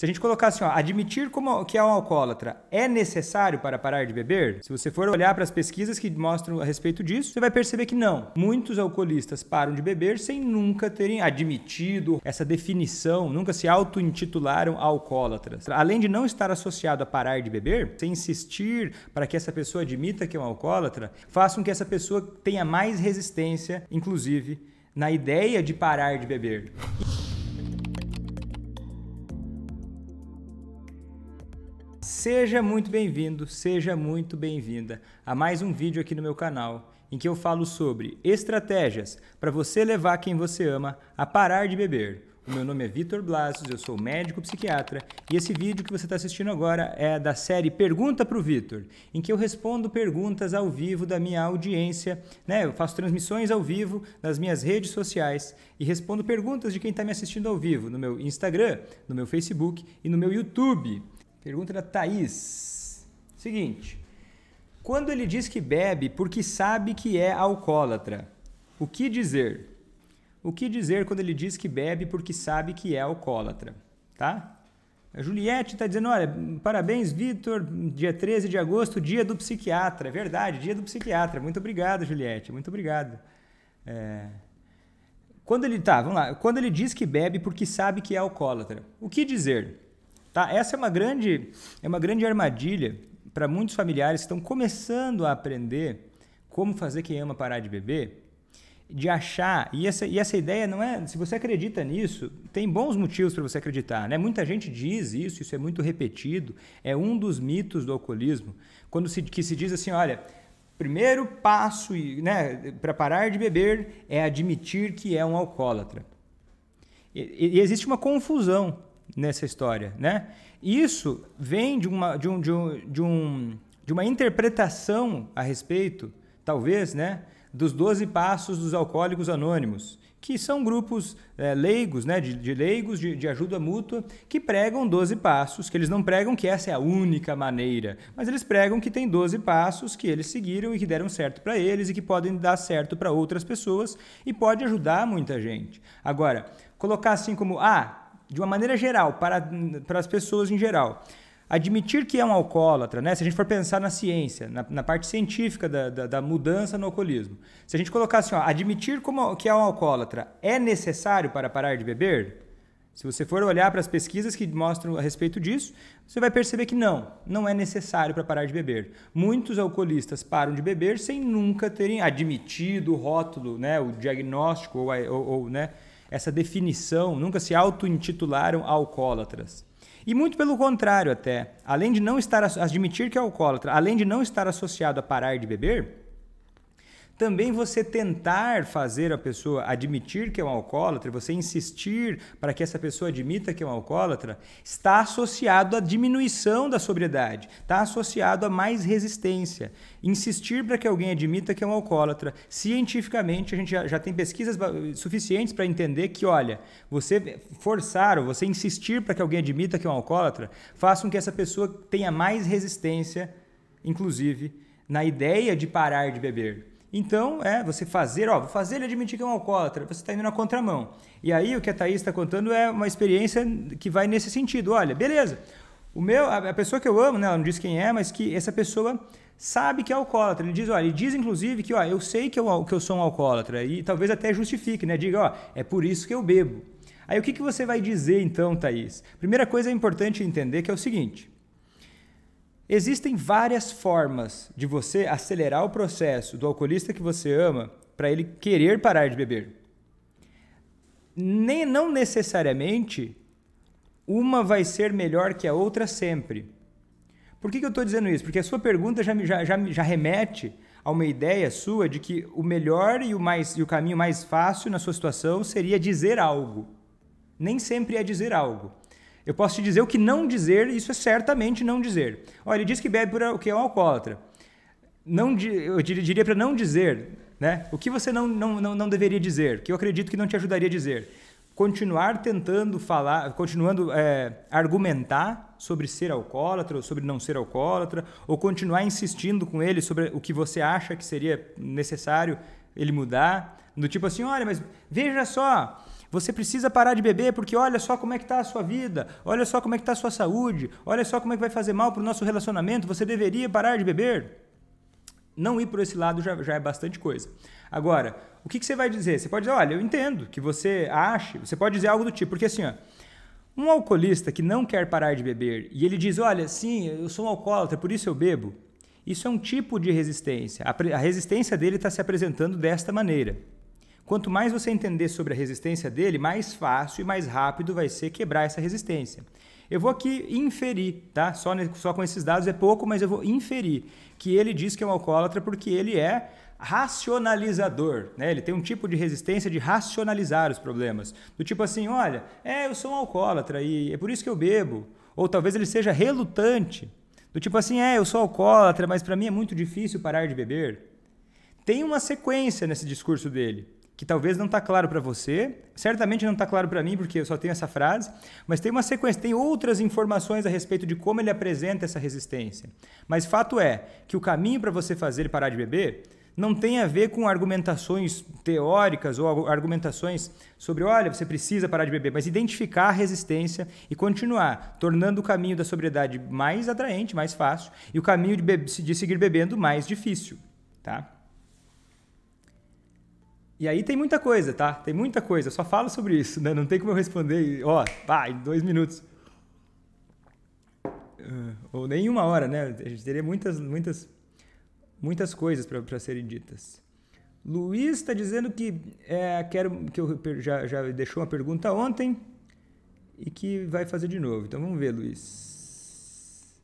Se a gente colocar assim, ó, admitir que é um alcoólatra é necessário para parar de beber? Se você for olhar para as pesquisas que mostram a respeito disso, você vai perceber que não. Muitos alcoolistas param de beber sem nunca terem admitido essa definição, nunca se auto-intitularam alcoólatras. Além de não estar associado a parar de beber, sem insistir para que essa pessoa admita que é um alcoólatra, faça com que essa pessoa tenha mais resistência, inclusive, na ideia de parar de beber. Seja muito bem-vindo, seja muito bem-vinda a mais um vídeo aqui no meu canal, em que eu falo sobre estratégias para você levar quem você ama a parar de beber. O meu nome é Vitor Blasius, eu sou médico psiquiatra e esse vídeo que você está assistindo agora é da série Pergunta para o Vitor, em que eu respondo perguntas ao vivo da minha audiência, né? Eu faço transmissões ao vivo nas minhas redes sociais e respondo perguntas de quem está me assistindo ao vivo no meu Instagram, no meu Facebook e no meu YouTube. Pergunta da Thaís. Seguinte, quando ele diz que bebe porque sabe que é alcoólatra, o que dizer? O que dizer quando ele diz que bebe porque sabe que é alcoólatra, tá? A Juliette está dizendo, olha, parabéns, Vitor, dia 13 de agosto, dia do psiquiatra. É verdade, dia do psiquiatra. Muito obrigado, Juliette, muito obrigado. Vamos lá. Quando ele diz que bebe porque sabe que é alcoólatra, o que dizer? Tá? Essa é uma grande armadilha para muitos familiares que estão começando a aprender como fazer quem ama parar de beber, de achar, e essa ideia não é, se você acredita nisso, tem bons motivos para você acreditar, né? Muita gente diz isso é muito repetido, é um dos mitos do alcoolismo, que se diz assim, olha, primeiro passo, né, para parar de beber é admitir que é um alcoólatra. E existe uma confusão nessa história, né? Isso vem de uma interpretação a respeito, talvez, né, dos 12 passos dos Alcoólicos Anônimos, que são grupos leigos, né, de leigos de ajuda mútua, que pregam 12 passos, que eles não pregam que essa é a única maneira, mas eles pregam que tem 12 passos que eles seguiram e que deram certo para eles e que podem dar certo para outras pessoas e pode ajudar muita gente. Agora, colocar assim como, de uma maneira geral, para as pessoas em geral, admitir que é um alcoólatra, né? Se a gente for pensar na ciência, na parte científica da mudança no alcoolismo, se a gente colocar assim, admitir que é um alcoólatra é necessário para parar de beber? Se você for olhar para as pesquisas que mostram a respeito disso, você vai perceber que não é necessário para parar de beber. Muitos alcoolistas param de beber sem nunca terem admitido o rótulo, né? O diagnóstico ou né? Essa definição, nunca se auto-intitularam alcoólatras. E muito pelo contrário até, além de não estar admitir que é alcoólatra, além de não estar associado a parar de beber, também você tentar fazer a pessoa admitir que é um alcoólatra, você insistir para que essa pessoa admita que é um alcoólatra, está associado à diminuição da sobriedade, está associado a mais resistência. Insistir para que alguém admita que é um alcoólatra, cientificamente a gente já tem pesquisas suficientes para entender que, olha, você forçar ou você insistir para que alguém admita que é um alcoólatra, faça com que essa pessoa tenha mais resistência, inclusive, na ideia de parar de beber. Então, você vou fazer ele admitir que é um alcoólatra, você está indo na contramão. E aí, o que a Thaís está contando é uma experiência que vai nesse sentido. Olha, beleza, a pessoa que eu amo, né, ela não diz quem é, mas que essa pessoa sabe que é alcoólatra. Ele diz inclusive que, eu sei que eu sou um alcoólatra, e talvez até justifique, né, diga, é por isso que eu bebo. Aí, o que você vai dizer então, Thaís? Primeira coisa é importante entender que é o seguinte: existem várias formas de você acelerar o processo do alcoolista que você ama para ele querer parar de beber. Não necessariamente uma vai ser melhor que a outra sempre. Por que eu estou dizendo isso? Porque a sua pergunta já remete a uma ideia sua de que o melhor e o caminho mais fácil na sua situação seria dizer algo. Nem sempre é dizer algo. Eu posso te dizer o que não dizer, isso é certamente não dizer. Olha, ele diz que bebe porque é um alcoólatra. Eu diria para não dizer, né? O que você não deveria dizer, que eu acredito que não te ajudaria a dizer. Continuar tentando falar, argumentar sobre ser alcoólatra ou sobre não ser alcoólatra, ou continuar insistindo com ele sobre o que você acha que seria necessário ele mudar, do tipo assim, olha, mas veja só, Você precisa parar de beber porque olha só como é que está a sua vida, olha só como é que está a sua saúde, olha só como é que vai fazer mal para o nosso relacionamento, você deveria parar de beber. Não ir por esse lado já é bastante coisa. Agora, o que você vai dizer? Você pode dizer, olha, eu entendo que você ache, você pode dizer algo do tipo, porque assim, ó, um alcoolista que não quer parar de beber e ele diz, olha, sim, eu sou um alcoólatra, por isso eu bebo, isso é um tipo de resistência. A resistência dele está se apresentando desta maneira. Quanto mais você entender sobre a resistência dele, mais fácil e mais rápido vai ser quebrar essa resistência. Eu vou aqui inferir, tá? Só com esses dados é pouco, mas eu vou inferir que ele diz que é um alcoólatra porque ele é racionalizador, né? Ele tem um tipo de resistência de racionalizar os problemas. Do tipo assim, olha, eu sou um alcoólatra e é por isso que eu bebo. Ou talvez ele seja relutante. Do tipo assim, eu sou alcoólatra, mas para mim é muito difícil parar de beber. Tem uma sequência nesse discurso dele, que talvez não está claro para você, certamente não está claro para mim, porque eu só tenho essa frase, mas tem uma sequência, tem outras informações a respeito de como ele apresenta essa resistência. Mas fato é que o caminho para você fazer ele parar de beber não tem a ver com argumentações teóricas ou argumentações sobre, olha, você precisa parar de beber, mas identificar a resistência e continuar, tornando o caminho da sobriedade mais atraente, mais fácil, e o caminho de seguir bebendo mais difícil, tá? E aí tem muita coisa, tá? Tem muita coisa, eu só falo sobre isso, né? Não tem como eu responder, em 2 minutos. Ou nem 1 hora, né? A gente teria muitas coisas para serem ditas. Luiz está dizendo que já deixou uma pergunta ontem e que vai fazer de novo. Então vamos ver, Luiz.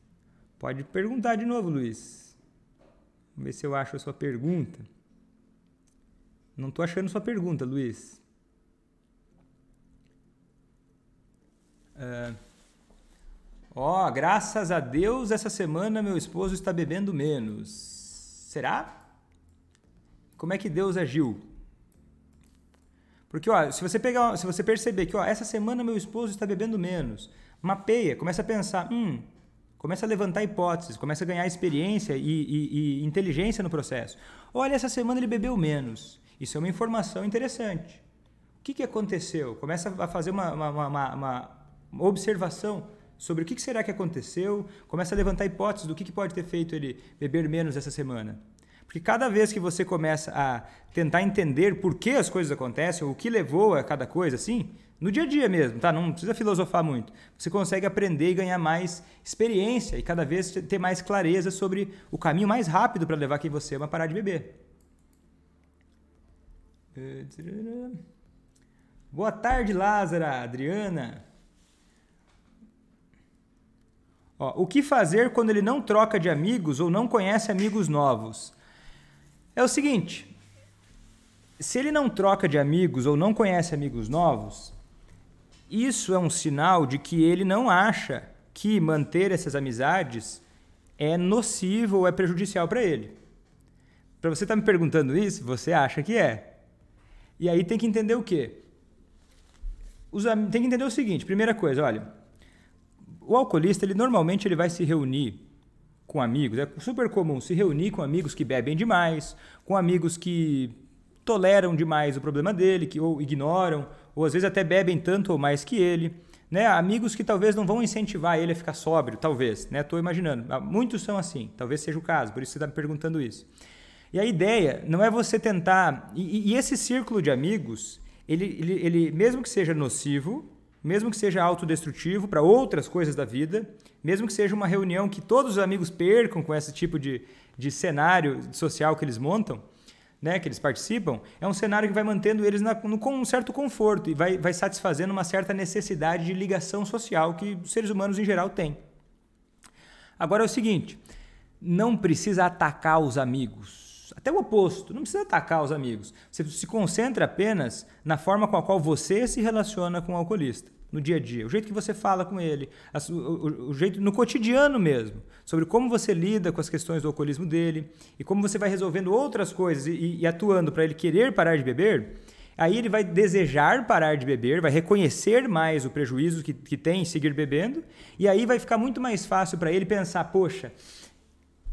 Pode perguntar de novo, Luiz. Vamos ver se eu acho a sua pergunta. Não estou achando sua pergunta, Luiz. Graças a Deus, essa semana meu esposo está bebendo menos. Será? Como é que Deus agiu? Porque, se você perceber que, essa semana meu esposo está bebendo menos, mapeia, começa a pensar, começa a levantar hipóteses, começa a ganhar experiência e inteligência no processo. Olha, essa semana ele bebeu menos. Isso é uma informação interessante. O que aconteceu? Começa a fazer uma observação sobre o que será que aconteceu, começa a levantar hipóteses do que pode ter feito ele beber menos essa semana. Porque cada vez que você começa a tentar entender por que as coisas acontecem, ou o que levou a cada coisa, assim, no dia a dia mesmo, tá? Não precisa filosofar muito. Você consegue aprender e ganhar mais experiência e cada vez ter mais clareza sobre o caminho mais rápido para levar quem você ama a parar de beber. Boa tarde, Lázara, Adriana. O que fazer quando ele não troca de amigos ou não conhece amigos novos? É o seguinte, se ele não troca de amigos ou não conhece amigos novos, isso é um sinal de que ele não acha que manter essas amizades é nocivo ou é prejudicial para ele. Para você estar me perguntando isso, você acha que é. E aí tem que entender o quê? Tem que entender o seguinte, primeira coisa, olha, o alcoolista, normalmente ele vai se reunir com amigos, é super comum se reunir com amigos que bebem demais, com amigos que toleram demais o problema dele, ou ignoram, ou às vezes até bebem tanto ou mais que ele, né? Amigos que talvez não vão incentivar ele a ficar sóbrio, talvez, né? Estou imaginando, muitos são assim, talvez seja o caso, por isso você está me perguntando isso. E a ideia não é você tentar... E esse círculo de amigos, ele mesmo que seja nocivo, mesmo que seja autodestrutivo para outras coisas da vida, mesmo que seja uma reunião que todos os amigos percam com esse tipo de cenário social que eles montam, né, que eles participam, é um cenário que vai mantendo eles com um certo conforto e vai satisfazendo uma certa necessidade de ligação social que os seres humanos em geral têm. Agora é o seguinte, não precisa atacar os amigos. Até o oposto, não precisa atacar os amigos. Você se concentra apenas na forma com a qual você se relaciona com o alcoolista, no dia a dia. O jeito que você fala com ele, o jeito no cotidiano mesmo, sobre como você lida com as questões do alcoolismo dele e como você vai resolvendo outras coisas e atuando para ele querer parar de beber, aí ele vai desejar parar de beber, vai reconhecer mais o prejuízo que tem em seguir bebendo e aí vai ficar muito mais fácil para ele pensar, poxa,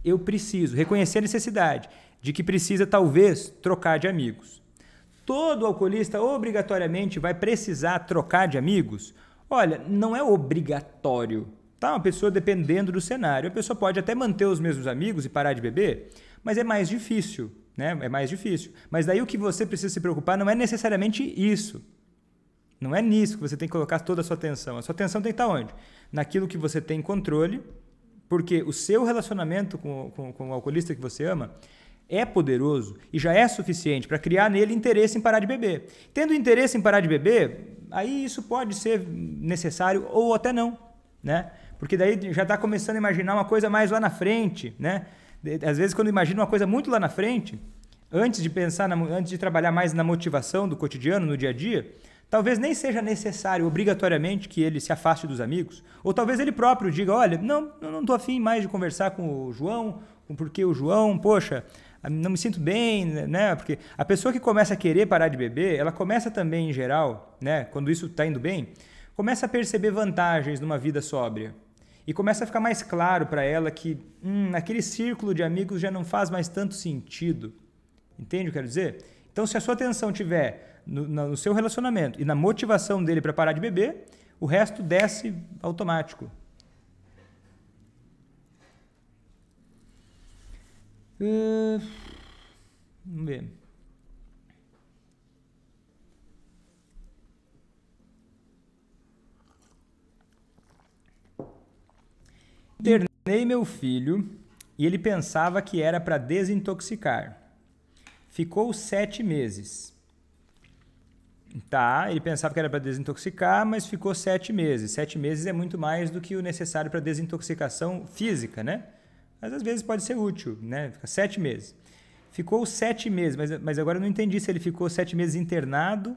eu preciso reconhecer a necessidade de que precisa talvez trocar de amigos. todo alcoolista obrigatoriamente vai precisar trocar de amigos? Olha, não é obrigatório. Tá? Uma pessoa, dependendo do cenário, a pessoa pode até manter os mesmos amigos e parar de beber, mas é mais difícil, né? É mais difícil. Mas daí o que você precisa se preocupar não é necessariamente isso. Não é nisso que você tem que colocar toda a sua atenção. A sua atenção tem que estar onde? Naquilo que você tem controle, porque o seu relacionamento com o alcoolista que você ama é poderoso e já é suficiente para criar nele interesse em parar de beber. Tendo interesse em parar de beber, aí isso pode ser necessário ou até não, né? Porque daí já está começando a imaginar uma coisa mais lá na frente, né? Às vezes, quando imagina uma coisa muito lá na frente, antes de pensar, antes de trabalhar mais na motivação do cotidiano, no dia a dia, talvez nem seja necessário, obrigatoriamente, que ele se afaste dos amigos. Ou talvez ele próprio diga, olha, não estou afim mais de conversar com o João, porque o João, poxa, não me sinto bem, né? Porque a pessoa que começa a querer parar de beber, ela começa também, em geral, né? Quando isso está indo bem, começa a perceber vantagens numa vida sóbria. E começa a ficar mais claro para ela que aquele círculo de amigos já não faz mais tanto sentido. Entende o que eu quero dizer? Então, se a sua atenção estiver no seu relacionamento e na motivação dele para parar de beber, o resto desce automático. Vamos ver. Internei meu filho e ele pensava que era para desintoxicar. Ficou 7 meses. Tá, ele pensava que era para desintoxicar, mas ficou 7 meses. 7 meses é muito mais do que o necessário para desintoxicação física, né? Mas às vezes pode ser útil, né? Fica 7 meses. Ficou 7 meses, mas agora eu não entendi se ele ficou 7 meses internado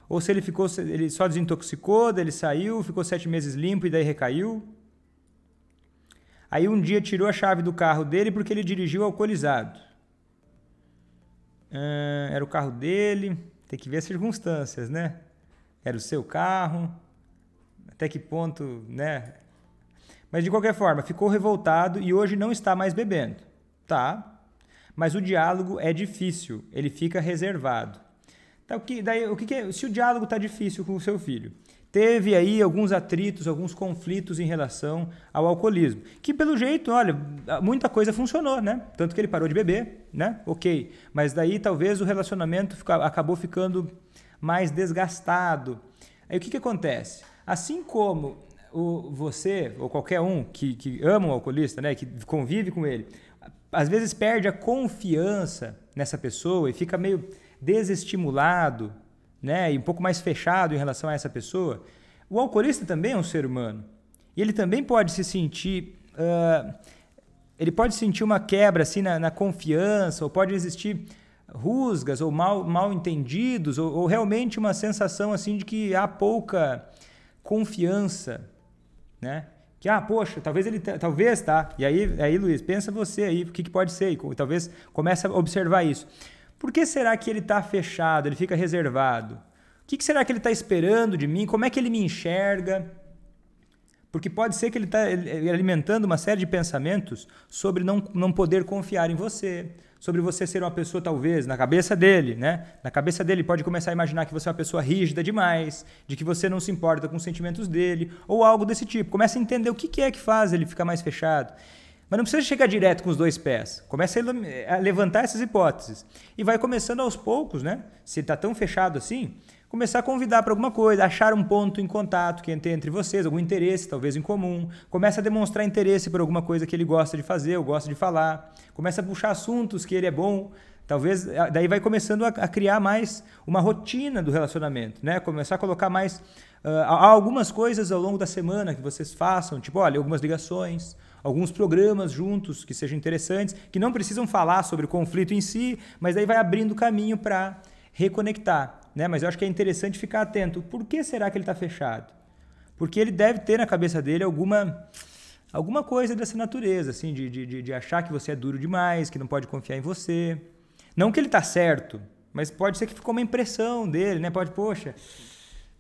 ou se ele só desintoxicou, daí ele saiu, ficou 7 meses limpo e daí recaiu. Aí um dia tirou a chave do carro dele porque ele dirigiu alcoolizado. Era o carro dele, tem que ver as circunstâncias, né? Era o seu carro, até que ponto, né? Mas de qualquer forma, ficou revoltado e hoje não está mais bebendo. Tá, mas o diálogo é difícil, ele fica reservado. Então, se o diálogo está difícil com o seu filho? Teve aí alguns atritos, alguns conflitos em relação ao alcoolismo. Que pelo jeito, olha, muita coisa funcionou, né? Tanto que ele parou de beber, né? Ok. Mas daí talvez o relacionamento acabou ficando mais desgastado. Aí o que acontece? Assim como você, ou qualquer um que ama o alcoolista, né? Que convive com ele, às vezes perde a confiança nessa pessoa e fica meio desestimulado, né, e um pouco mais fechado em relação a essa pessoa, o alcoolista também é um ser humano. E ele também pode se sentir... ele pode sentir uma quebra assim, na confiança, ou pode existir rusgas ou mal entendidos, ou realmente uma sensação assim, de que há pouca confiança. Né? Que, poxa, talvez, tá? E aí, Luiz, pensa você aí, o que pode ser? E talvez comece a observar isso. Por que será que ele está fechado, ele fica reservado? O que será que ele está esperando de mim? Como é que ele me enxerga? Porque pode ser que ele está alimentando uma série de pensamentos sobre não poder confiar em você, sobre você ser uma pessoa, talvez, na cabeça dele, né? Na cabeça dele, pode começar a imaginar que você é uma pessoa rígida demais, de que você não se importa com os sentimentos dele, ou algo desse tipo. Começa a entender o que é que faz ele ficar mais fechado. Mas não precisa chegar direto com os 2 pés. Começa a levantar essas hipóteses. E vai começando aos poucos, né? Se ele está tão fechado assim, começar a convidar para alguma coisa, achar um ponto em contato que entre vocês, algum interesse, talvez em comum. Começa a demonstrar interesse por alguma coisa que ele gosta de fazer ou gosta de falar. Começa a puxar assuntos que ele é bom. Talvez, daí vai começando a criar mais uma rotina do relacionamento, né? Começar a colocar mais algumas coisas ao longo da semana que vocês façam, tipo, olha, algumas ligações, alguns programas juntos que sejam interessantes, que não precisam falar sobre o conflito em si, mas daí vai abrindo caminho para reconectar, né? Mas eu acho que é interessante ficar atento. Por que será que ele está fechado? Porque ele deve ter na cabeça dele alguma coisa dessa natureza, assim, de achar que você é duro demais, que não pode confiar em você. Não que ele está certo, mas pode ser que ficou uma impressão dele, né?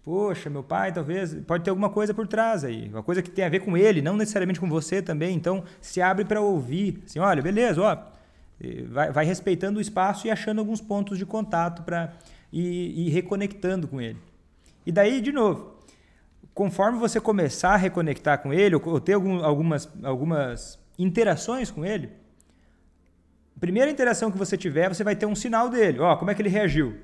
Poxa, meu pai, talvez, pode ter alguma coisa por trás aí, uma coisa que tem a ver com ele, não necessariamente com você também. Então, se abre para ouvir, assim, olha, beleza, Vai respeitando o espaço e achando alguns pontos de contato para ir reconectando com ele. E daí, de novo, conforme você começar a reconectar com ele, ou ter algumas interações com ele, a primeira interação que você tiver, você vai ter um sinal dele. Como é que ele reagiu?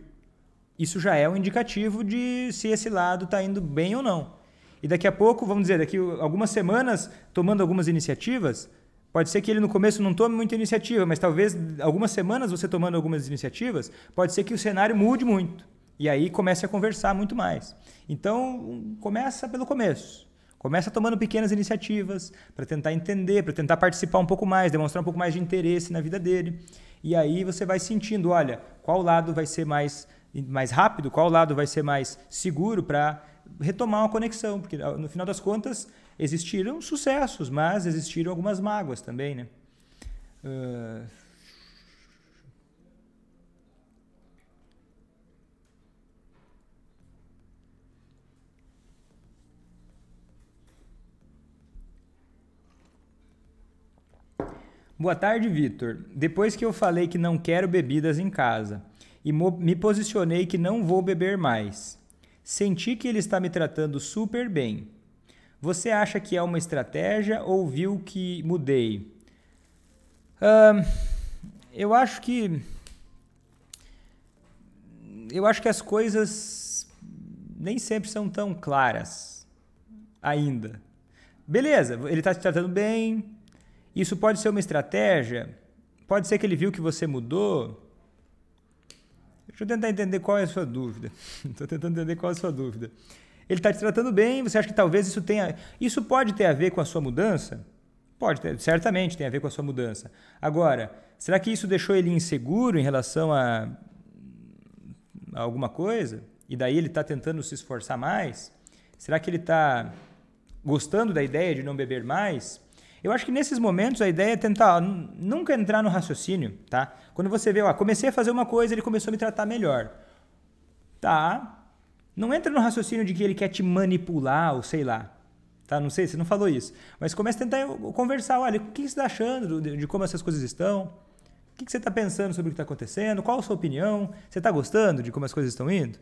Isso já é um indicativo de se esse lado está indo bem ou não. E daqui a pouco, vamos dizer, daqui a algumas semanas, tomando algumas iniciativas, pode ser que ele no começo não tome muita iniciativa, mas talvez algumas semanas você tomando algumas iniciativas, pode ser que o cenário mude muito. E aí comece a conversar muito mais. Então, começa pelo começo. Começa tomando pequenas iniciativas para tentar entender, para tentar participar um pouco mais, demonstrar um pouco mais de interesse na vida dele. E aí você vai sentindo, olha, qual lado vai ser mais rápido, qual lado vai ser mais seguro para retomar uma conexão. Porque, no final das contas, existiram sucessos, mas existiram algumas mágoas também, né? Boa tarde, Vitor. Depois que eu falei que não quero bebidas em casa e me posicionei que não vou beber mais, senti que ele está me tratando super bem. Você acha que é uma estratégia ou viu que mudei? Eu acho que as coisas nem sempre são tão claras ainda. Beleza, ele está te tratando bem. Isso pode ser uma estratégia? Pode ser que ele viu que você mudou? Deixa eu tentar entender qual é a sua dúvida. Estou tentando entender qual é a sua dúvida. Ele está te tratando bem, você acha que talvez isso tenha... Isso pode ter a ver com a sua mudança? Pode ter, certamente tem a ver com a sua mudança. Agora, será que isso deixou ele inseguro em relação a alguma coisa? E daí ele está tentando se esforçar mais? Será que ele está gostando da ideia de não beber mais? Eu acho que nesses momentos a ideia é tentar nunca entrar no raciocínio, tá? Quando você vê, comecei a fazer uma coisa, ele começou a me tratar melhor. Tá? Não entra no raciocínio de que ele quer te manipular ou sei lá. Tá? Não sei, você não falou isso. Mas comece a tentar conversar. Olha, o que você está achando de como essas coisas estão? O que você está pensando sobre o que está acontecendo? Qual a sua opinião? Você está gostando de como as coisas estão indo?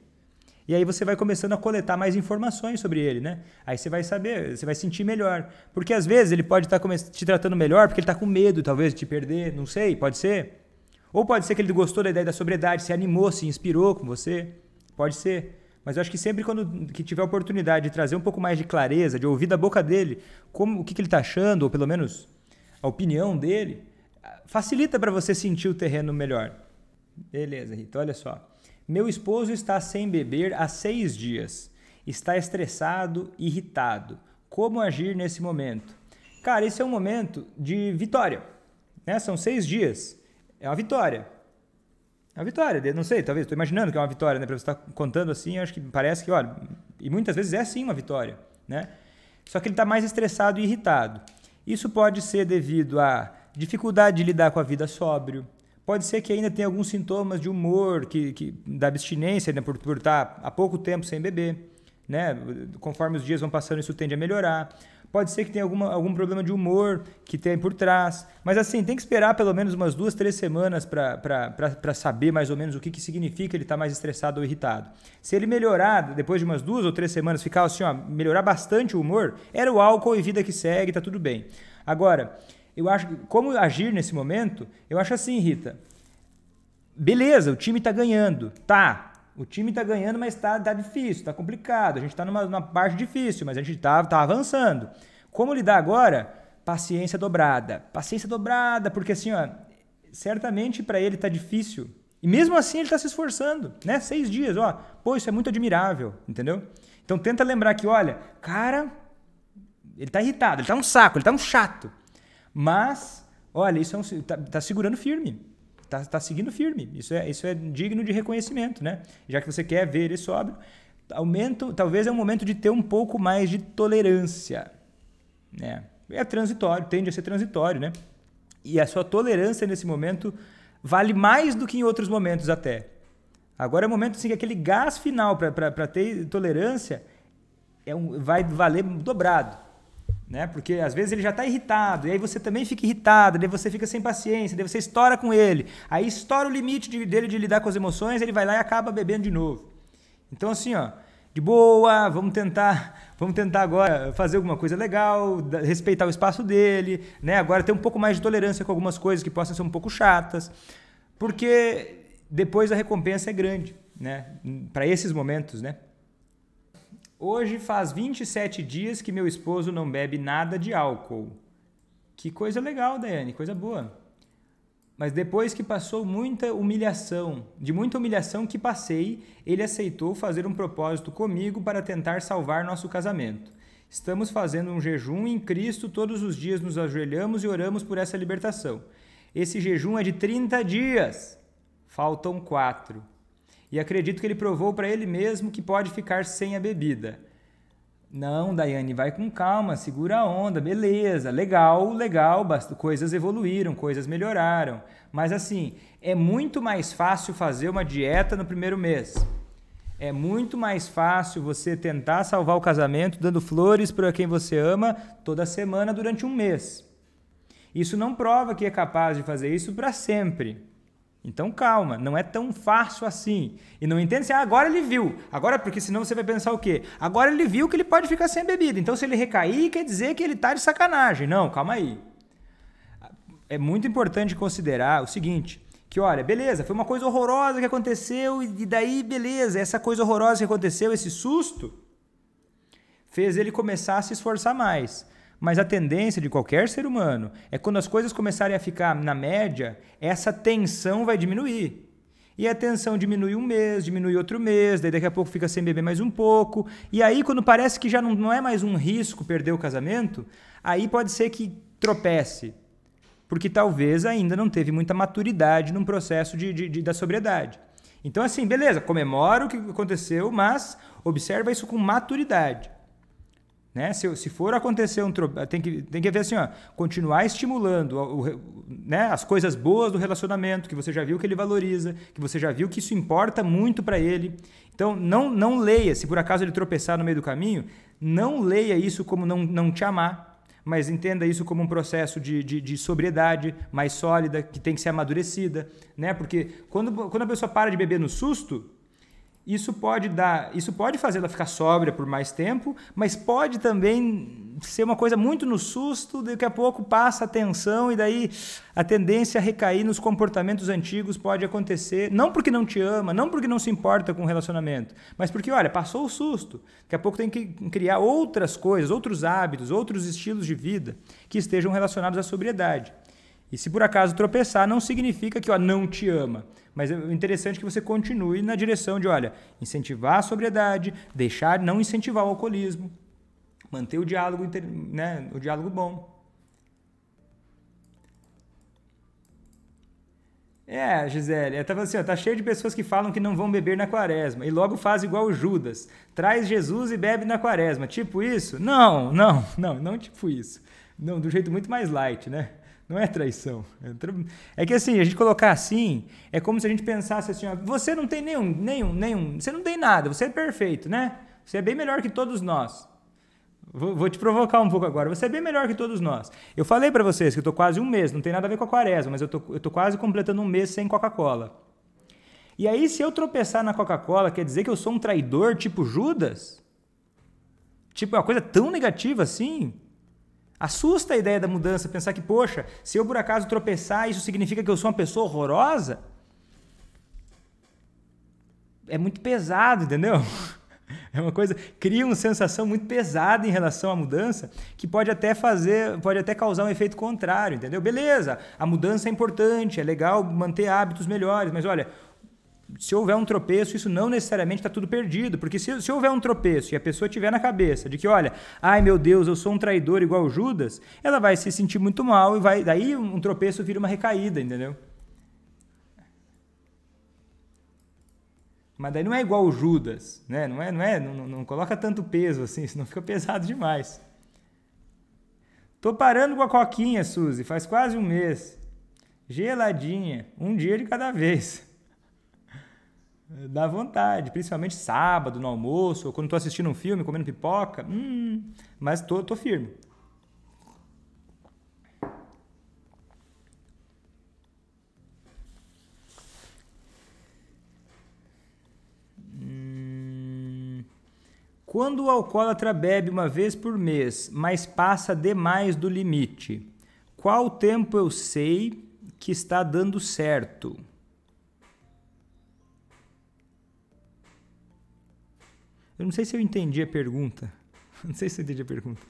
E aí você vai começando a coletar mais informações sobre ele, né? Aí você vai saber, você vai sentir melhor. Porque às vezes ele pode estar te tratando melhor porque ele está com medo, talvez, de te perder, não sei, pode ser. Ou pode ser que ele gostou da ideia da sobriedade, se animou, se inspirou com você. Pode ser. Mas eu acho que sempre que tiver a oportunidade de trazer um pouco mais de clareza, de ouvir da boca dele o que ele está achando, ou pelo menos a opinião dele, facilita para você sentir o terreno melhor. Beleza, Rita, olha só. Meu esposo está sem beber há 6 dias. Está estressado, irritado. Como agir nesse momento? Cara, esse é um momento de vitória. Né? São 6 dias. É uma vitória. É uma vitória. Não sei, talvez. Estou imaginando que é uma vitória. Né? Para você estar contando assim, acho que parece que, olha... E muitas vezes é sim uma vitória. Né? Só que ele está mais estressado e irritado. Isso pode ser devido à dificuldade de lidar com a vida sóbrio. Pode ser que ainda tenha alguns sintomas de humor, da abstinência, né, por estar há pouco tempo sem beber. Né? Conforme os dias vão passando, isso tende a melhorar. Pode ser que tenha algum problema de humor que tem por trás. Mas assim, tem que esperar pelo menos umas 2, 3 semanas para saber mais ou menos o que significa ele estar mais estressado ou irritado. Se ele melhorar, depois de umas 2 ou 3 semanas, ficar assim, melhorar bastante o humor, era o álcool e vida que segue, tá tudo bem. Agora... Eu acho que, como agir nesse momento, eu acho assim, Rita. Beleza, o time tá ganhando. Tá, o time tá ganhando, mas tá difícil, tá complicado. A gente tá numa parte difícil, mas a gente tá avançando. Como lidar agora? Paciência dobrada. Paciência dobrada, porque assim, certamente para ele tá difícil. E mesmo assim ele tá se esforçando, né? 6 dias, pô, isso é muito admirável, entendeu? Então tenta lembrar que, olha, cara, ele tá irritado, ele tá um saco, ele tá um chato. Mas, olha, isso tá segurando firme, tá seguindo firme. Isso é digno de reconhecimento, né? Já que você quer ver ele sóbrio, talvez é um momento de ter um pouco mais de tolerância, né? É transitório, tende a ser transitório, né? E a sua tolerância nesse momento vale mais do que em outros momentos até. Agora é o momento assim, que aquele gás final para ter tolerância vai valer dobrado. né? Porque às vezes ele já está irritado, e aí você também fica irritado, daí você fica sem paciência, daí você estoura com ele, aí estoura o limite dele de lidar com as emoções, ele vai lá e acaba bebendo de novo. Então assim, ó, de boa, vamos tentar agora fazer alguma coisa legal, respeitar o espaço dele, né? Agora ter um pouco mais de tolerância com algumas coisas que possam ser um pouco chatas, porque depois a recompensa é grande, né? Para esses momentos, né? Hoje faz 27 dias que meu esposo não bebe nada de álcool. Que coisa legal, Daiane, coisa boa. Mas depois que passou muita humilhação que passei, ele aceitou fazer um propósito comigo para tentar salvar nosso casamento. Estamos fazendo um jejum em Cristo, todos os dias nos ajoelhamos e oramos por essa libertação. Esse jejum é de 30 dias. Faltam 4. E acredito que ele provou para ele mesmo que pode ficar sem a bebida. Não, Daiane, vai com calma, segura a onda, beleza, legal, coisas evoluíram, coisas melhoraram. Mas assim, é muito mais fácil fazer uma dieta no primeiro mês. É muito mais fácil você tentar salvar o casamento dando flores para quem você ama toda semana durante um mês. Isso não prova que é capaz de fazer isso para sempre. Então calma, não é tão fácil assim. E não entende assim, agora ele viu. Agora, porque senão você vai pensar o quê? Agora ele viu que ele pode ficar sem bebida. Então se ele recair, quer dizer que ele está de sacanagem. Não, calma aí. É muito importante considerar o seguinte, que olha, beleza, foi uma coisa horrorosa que aconteceu e daí, beleza, essa coisa horrorosa que aconteceu, esse susto, fez ele começar a se esforçar mais. Mas a tendência de qualquer ser humano é quando as coisas começarem a ficar na média, essa tensão vai diminuir. E a tensão diminui um mês, diminui outro mês, daí daqui a pouco fica sem beber mais um pouco. E aí quando parece que já não é mais um risco perder o casamento, aí pode ser que tropece. Porque talvez ainda não teve muita maturidade num processo da sobriedade. Então assim, beleza, comemora o que aconteceu, mas observa isso com maturidade. Né? Se for acontecer tem que ver assim, ó, continuar estimulando né, as coisas boas do relacionamento, que você já viu que ele valoriza, que você já viu que isso importa muito para ele. Então, não leia, se por acaso ele tropeçar no meio do caminho, não leia isso como não te amar, mas entenda isso como um processo de sobriedade mais sólida, que tem que ser amadurecida. Né? Porque quando a pessoa para de beber no susto, isso pode fazer ela ficar sóbria por mais tempo, mas pode também ser uma coisa muito no susto, daqui a pouco passa a tensão e daí a tendência a recair nos comportamentos antigos pode acontecer, não porque não te ama, não porque não se importa com o relacionamento, mas porque, olha, passou o susto. Daqui a pouco tem que criar outras coisas, outros hábitos, outros estilos de vida que estejam relacionados à sobriedade. E se por acaso tropeçar, não significa que não te ama. Mas é interessante que você continue na direção de, olha, incentivar a sobriedade, não incentivar o alcoolismo, manter o diálogo, né, o diálogo bom. Gisele, eu tava assim, tá cheio de pessoas que falam que não vão beber na quaresma e logo faz igual o Judas, traz Jesus e bebe na quaresma, tipo isso? Não tipo isso. Não, do jeito muito mais light, né? Não é traição. É que assim, a gente colocar assim, é como se a gente pensasse assim, ó, você não tem nenhum, você não tem nada, você é perfeito, né? Você é bem melhor que todos nós. Vou te provocar um pouco agora. Você é bem melhor que todos nós. Eu falei pra vocês que eu tô quase um mês, não tem nada a ver com a quaresma, mas eu tô quase completando um mês sem Coca-Cola. E aí, se eu tropeçar na Coca-Cola, quer dizer que eu sou um traidor tipo Judas? Tipo, é uma coisa tão negativa assim? Assusta a ideia da mudança, pensar que, poxa, se eu por acaso tropeçar, isso significa que eu sou uma pessoa horrorosa? É muito pesado, entendeu? É uma coisa, cria uma sensação muito pesada em relação à mudança, que pode até causar um efeito contrário, entendeu? Beleza, a mudança é importante, é legal manter hábitos melhores, mas olha, se houver um tropeço, isso não necessariamente está tudo perdido, porque se houver um tropeço e a pessoa tiver na cabeça de que, olha, ai meu Deus, eu sou um traidor igual o Judas, ela vai se sentir muito mal e daí um tropeço vira uma recaída, entendeu? Mas daí não é igual o Judas, né? Não coloca tanto peso assim, senão fica pesado demais. Tô parando com a coquinha, Suzy, faz quase um mês. Geladinha, um dia de cada vez. Dá vontade, principalmente sábado, no almoço, ou quando tô assistindo um filme, comendo pipoca. Mas tô firme. Quando o alcoólatra bebe uma vez por mês, mas passa demais do limite, qual tempo eu sei que está dando certo? Eu não sei se eu entendi a pergunta. Não sei se eu entendi a pergunta.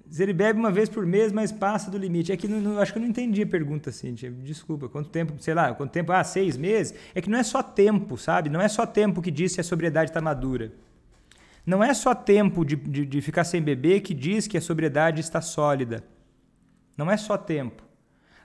Se ele bebe uma vez por mês, mas passa do limite. É que acho que eu não entendi a pergunta, Cíntia. Desculpa. Quanto tempo, sei lá, quanto tempo? 6 meses? É que não é só tempo, sabe? Não é só tempo que diz se a sobriedade está madura. Não é só tempo de ficar sem beber que diz que a sobriedade está sólida. Não é só tempo.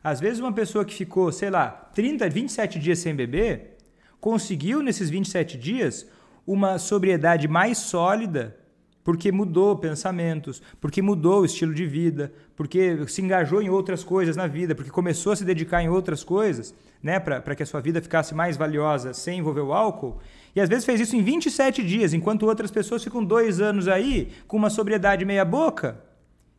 Às vezes uma pessoa que ficou, sei lá, 30, 27 dias sem beber, conseguiu nesses 27 dias uma sobriedade mais sólida porque mudou pensamentos, porque mudou o estilo de vida, porque se engajou em outras coisas na vida, porque começou a se dedicar em outras coisas, né, para que a sua vida ficasse mais valiosa sem envolver o álcool. E às vezes fez isso em 27 dias, enquanto outras pessoas ficam 2 anos aí com uma sobriedade meia boca.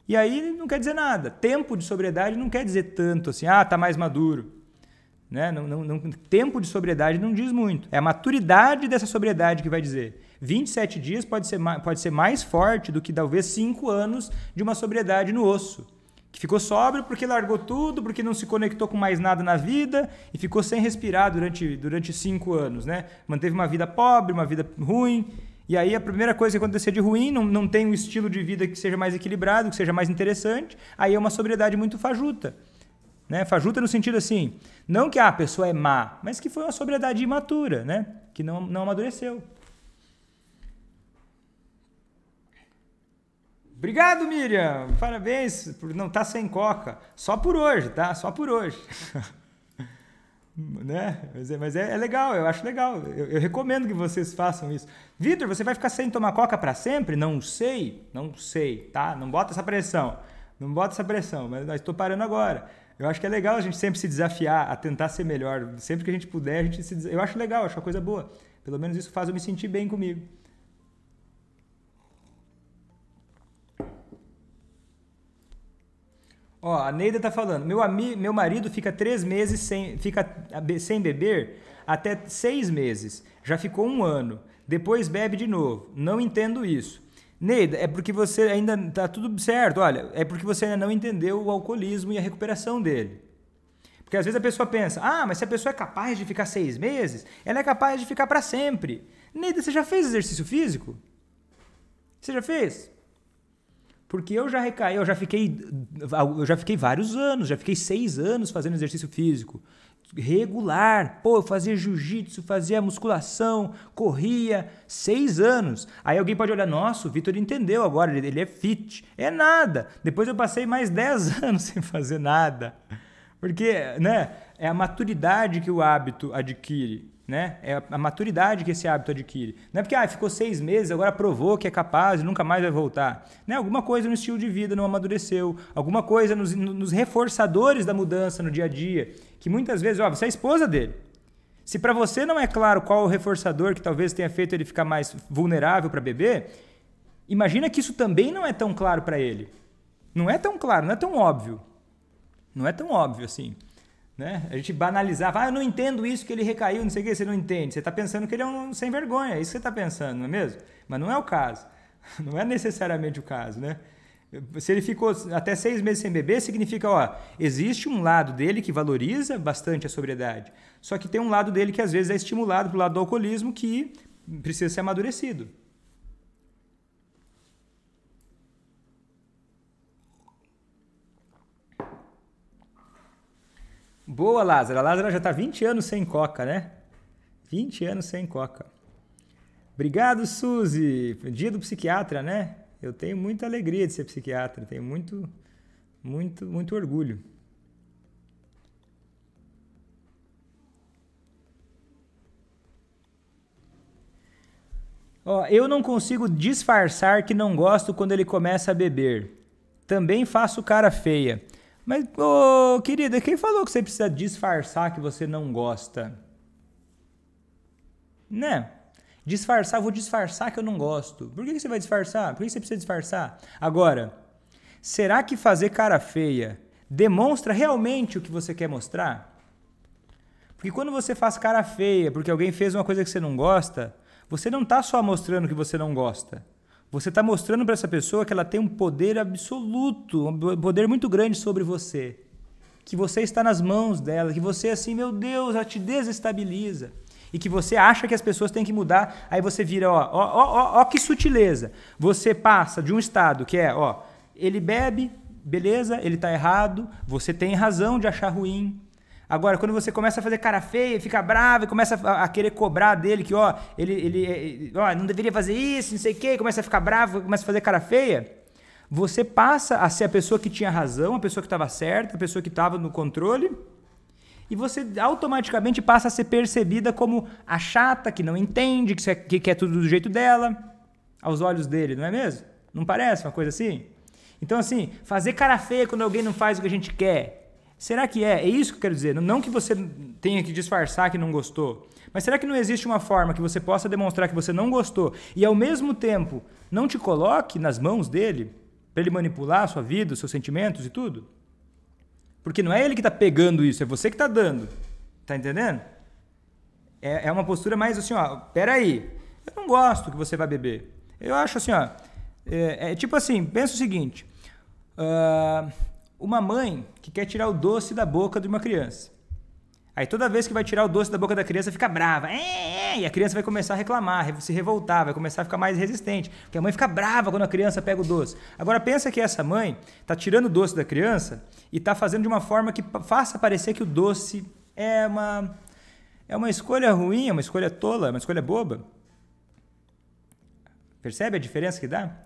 E aí não quer dizer nada. Tempo de sobriedade não quer dizer tanto assim, tá mais maduro. Né? Tempo de sobriedade não diz muito. É a maturidade dessa sobriedade que vai dizer. 27 dias pode ser mais forte do que talvez 5 anos de uma sobriedade no osso. Que ficou sóbrio porque largou tudo, porque não se conectou com mais nada na vida e ficou sem respirar durante 5 anos. Né? Manteve uma vida pobre, uma vida ruim. E aí a primeira coisa que acontecer de ruim, não tem um estilo de vida que seja mais equilibrado, que seja mais interessante, aí é uma sobriedade muito fajuta. Né? Fajuta no sentido assim, não que a pessoa é má, mas que foi uma sobriedade imatura, né? Que não amadureceu. Obrigado, Miriam! Parabéns por não estar sem coca. Só por hoje, tá? Só por hoje. Né? Mas é legal, eu acho legal. Eu recomendo que vocês façam isso. Vitor, você vai ficar sem tomar coca para sempre? Não sei, tá? Não bota essa pressão. Mas estou parando agora. Eu acho que é legal a gente sempre se desafiar a tentar ser melhor. Sempre que a gente puder, a gente eu acho legal, acho uma coisa boa. Pelo menos isso faz eu me sentir bem comigo. Ó, a Neida tá falando, meu marido fica 3 meses sem beber até 6 meses. Já ficou 1 ano. Depois bebe de novo. Não entendo isso. Neida, é porque você ainda tá tudo certo. Olha, é porque você ainda não entendeu o alcoolismo e a recuperação dele. Porque às vezes a pessoa pensa, mas se a pessoa é capaz de ficar 6 meses, ela é capaz de ficar para sempre. Neida, você já fez exercício físico? Você já fez? Porque eu já recaí, eu já fiquei vários anos, já fiquei 6 anos fazendo exercício físico. Regular. Pô, eu fazia jiu-jitsu, fazia musculação, corria, 6 anos. Aí alguém pode olhar, nossa, o Vitor entendeu agora, ele é fit. É nada. Depois eu passei mais 10 anos sem fazer nada. Porque, né, é a maturidade que o hábito adquire. Né? É a maturidade que esse hábito adquire. Não é porque ficou 6 meses, agora provou que é capaz e nunca mais vai voltar. Né? Alguma coisa no estilo de vida não amadureceu. Alguma coisa nos reforçadores da mudança no dia a dia. Que muitas vezes, você é a esposa dele. Se para você não é claro qual o reforçador que talvez tenha feito ele ficar mais vulnerável para beber, imagina que isso também não é tão claro para ele. Não é tão claro, não é tão óbvio. Não é tão óbvio assim. Né? A gente banalizava, eu não entendo isso que ele recaiu, não sei o que, você não entende. Você está pensando que ele é um sem vergonha, é isso que você está pensando, não é mesmo? Mas não é o caso, não é necessariamente o caso, né? Se ele ficou até 6 meses sem beber, significa, existe um lado dele que valoriza bastante a sobriedade, só que tem um lado dele que às vezes é estimulado pro lado do alcoolismo que precisa ser amadurecido. Boa, Lázara. A Lázara já está 20 anos sem coca, né? 20 anos sem coca. Obrigado, Suzy. Dia do psiquiatra, né? Eu tenho muita alegria de ser psiquiatra. Tenho muito orgulho. Eu não consigo disfarçar que não gosto quando ele começa a beber. Também faço cara feia. Mas, querida, quem falou que você precisa disfarçar que você não gosta? Né? Vou disfarçar que eu não gosto. Por que você vai disfarçar? Por que você precisa disfarçar? Agora, será que fazer cara feia demonstra realmente o que você quer mostrar? Porque quando você faz cara feia porque alguém fez uma coisa que você não gosta, você não está só mostrando que você não gosta. Você está mostrando para essa pessoa que ela tem um poder absoluto, um poder muito grande sobre você. Que você está nas mãos dela, que você assim, meu Deus, ela te desestabiliza. E que você acha que as pessoas têm que mudar, aí você vira, ó que sutileza. Você passa de um estado que é, ele bebe, beleza, ele está errado, você tem razão de achar ruim. Agora, quando você começa a fazer cara feia, fica bravo e começa a querer cobrar dele que, ele não deveria fazer isso, não sei o quê, começa a ficar bravo, começa a fazer cara feia, você passa a ser a pessoa que tinha razão, a pessoa que estava certa, a pessoa que estava no controle, e você automaticamente passa a ser percebida como a chata, que não entende, que quer tudo do jeito dela, aos olhos dele, não é mesmo? Não parece uma coisa assim? Então, assim, fazer cara feia quando alguém não faz o que a gente quer, será que é? É isso que eu quero dizer. Não que você tenha que disfarçar que não gostou, mas será que não existe uma forma que você possa demonstrar que você não gostou e, ao mesmo tempo, não te coloque nas mãos dele para ele manipular a sua vida, os seus sentimentos e tudo? Porque não é ele que está pegando isso, é você que está dando. Tá entendendo? É uma postura mais assim, peraí, eu não gosto que você vá beber. Eu acho assim, tipo assim, pensa o seguinte, uma mãe que quer tirar o doce da boca de uma criança. Aí toda vez que vai tirar o doce da boca da criança fica brava. E a criança vai começar a reclamar, se revoltar, vai começar a ficar mais resistente. Porque a mãe fica brava quando a criança pega o doce. Agora pensa que essa mãe está tirando o doce da criança e está fazendo de uma forma que faça parecer que o doce é uma escolha ruim, é uma escolha tola, é uma escolha boba. Percebe a diferença que dá?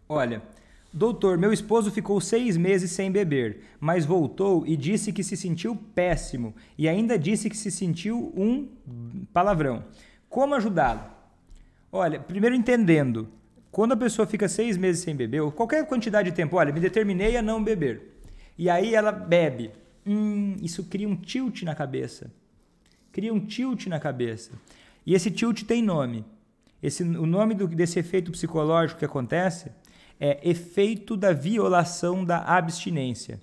Olha, doutor, meu esposo ficou 6 meses sem beber, mas voltou e disse que se sentiu péssimo e ainda disse que se sentiu um palavrão. Como ajudá-lo? Olha, primeiro entendendo, quando a pessoa fica 6 meses sem beber, ou qualquer quantidade de tempo, olha, me determinei a não beber, e aí ela bebe, isso cria um tilt na cabeça. E esse tilt tem nome. O nome desse efeito psicológico que acontece é efeito da violação da abstinência,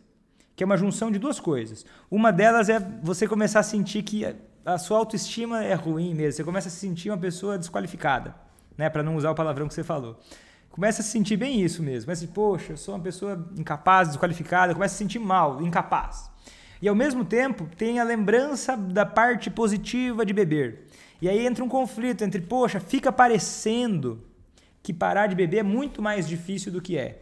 que é uma junção de duas coisas. Uma delas é você começar a sentir que a sua autoestima é ruim mesmo, você começa a se sentir uma pessoa desqualificada, né, para não usar o palavrão que você falou. Começa a se sentir bem isso mesmo, começa a dizer, poxa, eu sou uma pessoa incapaz, desqualificada, começa a se sentir mal, incapaz. E ao mesmo tempo tem a lembrança da parte positiva de beber. E aí entra um conflito entre, poxa, fica parecendo que parar de beber é muito mais difícil do que é.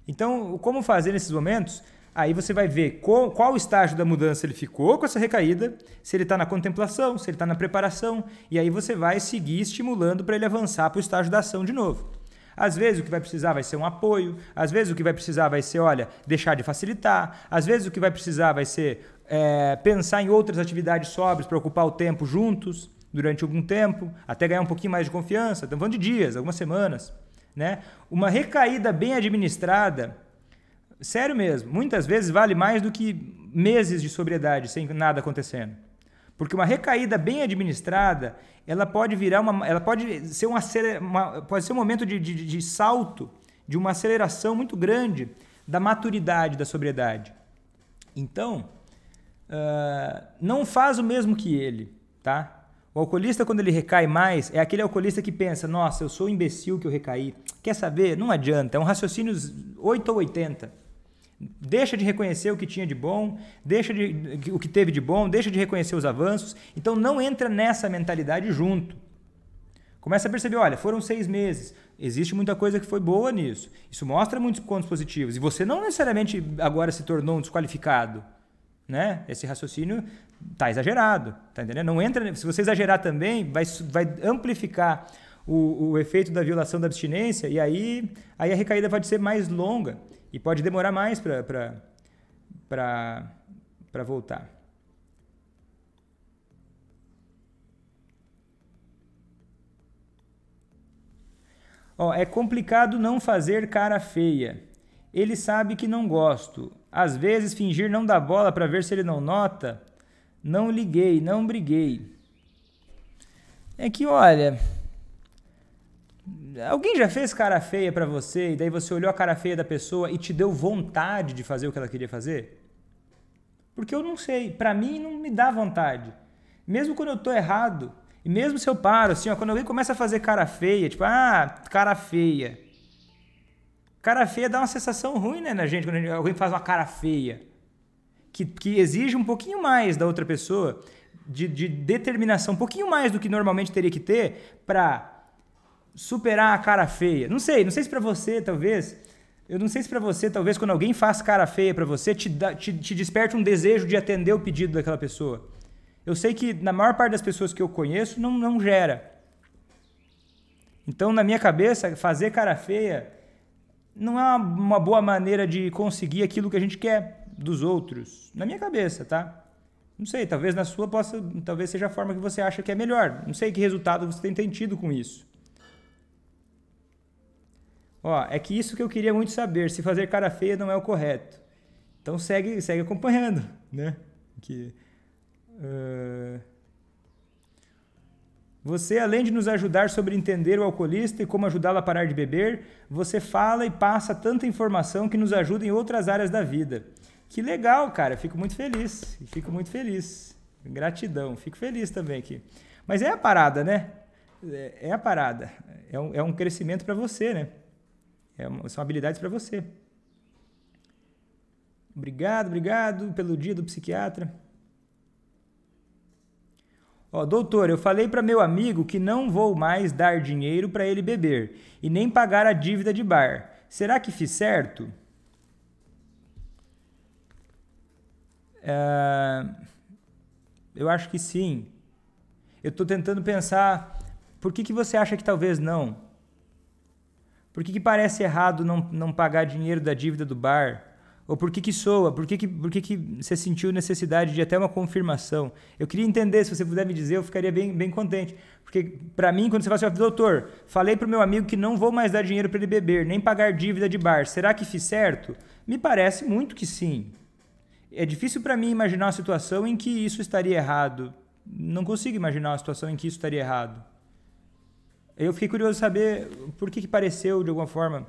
Então, como fazer nesses momentos? Aí você vai ver qual estágio da mudança ele ficou com essa recaída, se ele está na contemplação, se ele está na preparação, e aí você vai seguir estimulando para ele avançar para o estágio da ação de novo. Às vezes o que vai precisar vai ser um apoio, às vezes o que vai precisar vai ser, deixar de facilitar, às vezes o que vai precisar vai ser pensar em outras atividades sóbrias para ocupar o tempo juntos, durante algum tempo, até ganhar um pouquinho mais de confiança, estamos falando de dias, algumas semanas, né? Uma recaída bem administrada, sério mesmo, muitas vezes vale mais do que meses de sobriedade sem nada acontecendo. Porque uma recaída bem administrada, ela pode virar ela pode ser pode ser um momento de salto, de uma aceleração muito grande da maturidade da sobriedade. Então, não faz o mesmo que ele, tá? O alcoolista, quando ele recai mais, é aquele alcoolista que pensa, nossa, eu sou um imbecil que eu recaí. Quer saber? Não adianta, é um raciocínio 8 ou 80. Deixa de reconhecer o que tinha de bom, o que teve de bom, deixa de reconhecer os avanços. Então não entra nessa mentalidade junto. Começa a perceber, olha, foram 6 meses, existe muita coisa que foi boa nisso. Isso mostra muitos pontos positivos. E você não necessariamente agora se tornou um desqualificado. Né? Esse raciocínio está exagerado, tá entendendo? Não entra, se você exagerar também, vai amplificar o efeito da violação da abstinência e aí a recaída pode ser mais longa e pode demorar mais para voltar. É complicado não fazer cara feia. Ele sabe que não gosto. Às vezes, fingir não dar bola para ver se ele não nota. Não liguei, não briguei. É que, olha, Alguém já fez cara feia pra você e daí você olhou a cara feia da pessoa e te deu vontade de fazer o que ela queria fazer? Porque eu não sei, pra mim não me dá vontade. Mesmo quando eu tô errado, e mesmo se eu paro, assim, ó, quando alguém começa a fazer cara feia, tipo, cara feia. Cara feia dá uma sensação ruim, né, na gente, quando alguém faz uma cara feia. Que exige um pouquinho mais da outra pessoa, de determinação, um pouquinho mais do que normalmente teria que ter pra superar a cara feia. Não sei se pra você, talvez... Eu não sei se pra você, talvez, quando alguém faz cara feia pra você, te desperte um desejo de atender o pedido daquela pessoa. Eu sei que na maior parte das pessoas que eu conheço não gera. Então, na minha cabeça, fazer cara feia não é uma boa maneira de conseguir aquilo que a gente quer dos outros. Na minha cabeça, tá? Não sei, talvez na sua talvez seja a forma que você acha que é melhor. Não sei que resultado você tem tido com isso. Ó, é que isso que eu queria muito saber, se fazer cara feia não é o correto. Então segue acompanhando, né? Você, além de nos ajudar sobre entender o alcoolista e como ajudá-lo a parar de beber, você fala e passa tanta informação que nos ajuda em outras áreas da vida. Que legal, cara. Fico muito feliz. Gratidão. Fico feliz também aqui. Mas é a parada, né? É a parada. É um crescimento para você, né? São habilidades para você. Obrigado pelo dia do psiquiatra. Ó, doutor, eu falei para meu amigo que não vou mais dar dinheiro para ele beber e nem pagar a dívida de bar. Será que fiz certo? Eu acho que sim. Eu estou tentando pensar, por que você acha que talvez não? Por que parece errado não pagar dinheiro da dívida do bar? Ou por que soa? Por que você sentiu necessidade de até uma confirmação? Eu queria entender, se você puder me dizer, eu ficaria bem contente. Porque, para mim, quando você fala assim, doutor, falei pro meu amigo que não vou mais dar dinheiro para ele beber, nem pagar dívida de bar, será que fiz certo? Me parece muito que sim. É difícil para mim imaginar uma situação em que isso estaria errado. Não consigo imaginar uma situação em que isso estaria errado. Eu fiquei curioso de saber por que pareceu, de alguma forma,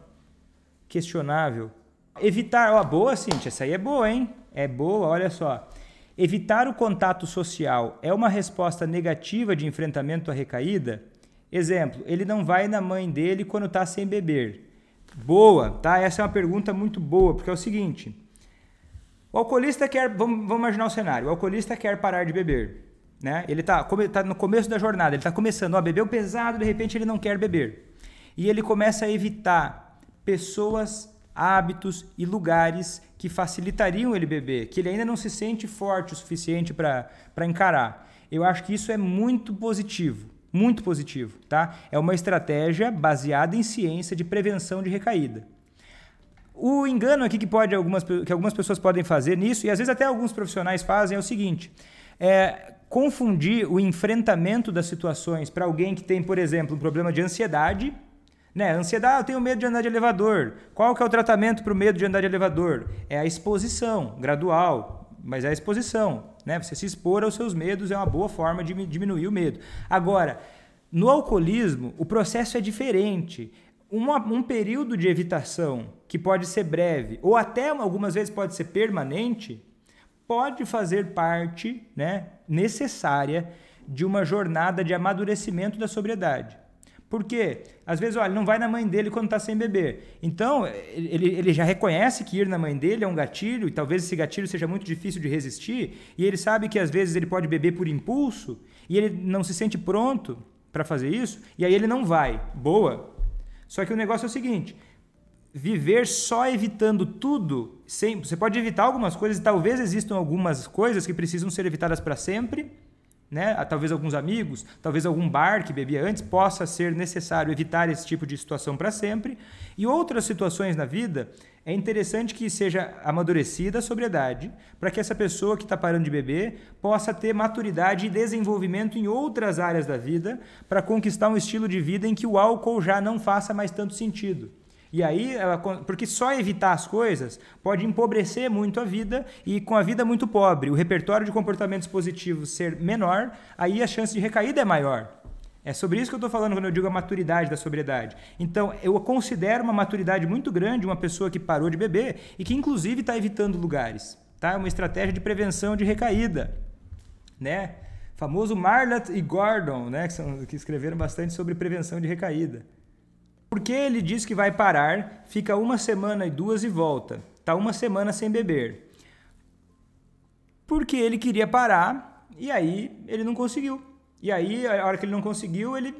questionável. Evitar... boa, Cíntia. Essa aí é boa, hein? É boa, olha só. Evitar o contato social é uma resposta negativa de enfrentamento à recaída? Exemplo, ele não vai na mãe dele quando está sem beber. Boa, tá? Essa é uma pergunta muito boa, porque é o seguinte. O alcoolista quer... Vamos imaginar o cenário. O alcoolista quer parar de beber. Né? Ele tá no começo da jornada, ele está começando, bebeu pesado, de repente ele não quer beber. E ele começa a evitar pessoas, hábitos e lugares que facilitariam ele beber, que ele ainda não se sente forte o suficiente para encarar. Eu acho que isso é muito positivo, tá? É uma estratégia baseada em ciência de prevenção de recaída. O engano aqui que algumas pessoas podem fazer nisso, e às vezes até alguns profissionais fazem, é o seguinte... confundir o enfrentamento das situações para alguém que tem, por exemplo, um problema de ansiedade, né? Ansiedade, eu tenho medo de andar de elevador. Qual que é o tratamento para o medo de andar de elevador? É a exposição, gradual, mas é a exposição, né? Você se expor aos seus medos é uma boa forma de diminuir o medo. Agora, no alcoolismo, o processo é diferente. Um período de evitação, que pode ser breve, ou até algumas vezes pode ser permanente, pode fazer parte, né, necessária de uma jornada de amadurecimento da sobriedade. Por quê? Às vezes, ele não vai na mãe dele quando está sem beber. Então, ele já reconhece que ir na mãe dele é um gatilho, e talvez esse gatilho seja muito difícil de resistir, e ele sabe que às vezes ele pode beber por impulso, e ele não se sente pronto para fazer isso, e aí ele não vai. Boa! Só que o negócio é o seguinte... Viver só evitando tudo, você pode evitar algumas coisas, e talvez existam algumas coisas que precisam ser evitadas para sempre, né? Talvez alguns amigos, talvez algum bar que bebia antes, possa ser necessário evitar esse tipo de situação para sempre. E outras situações na vida, é interessante que seja amadurecida a sobriedade, para que essa pessoa que está parando de beber possa ter maturidade e desenvolvimento em outras áreas da vida, para conquistar um estilo de vida em que o álcool já não faça mais tanto sentido. E aí, porque só evitar as coisas pode empobrecer muito a vida, e com a vida muito pobre, o repertório de comportamentos positivos ser menor, aí a chance de recaída é maior. É sobre isso que eu estou falando quando eu digo a maturidade da sobriedade. Então, eu considero uma maturidade muito grande uma pessoa que parou de beber e que, inclusive, está evitando lugares. Tá? É uma estratégia de prevenção de recaída. Né? Famoso Marlatt e Gordon, né? que escreveram bastante sobre prevenção de recaída. Porque ele diz que vai parar, fica 1 semana e 2 e volta. Está 1 semana sem beber. Porque ele queria parar e aí ele não conseguiu. E aí, a hora que ele não conseguiu, ele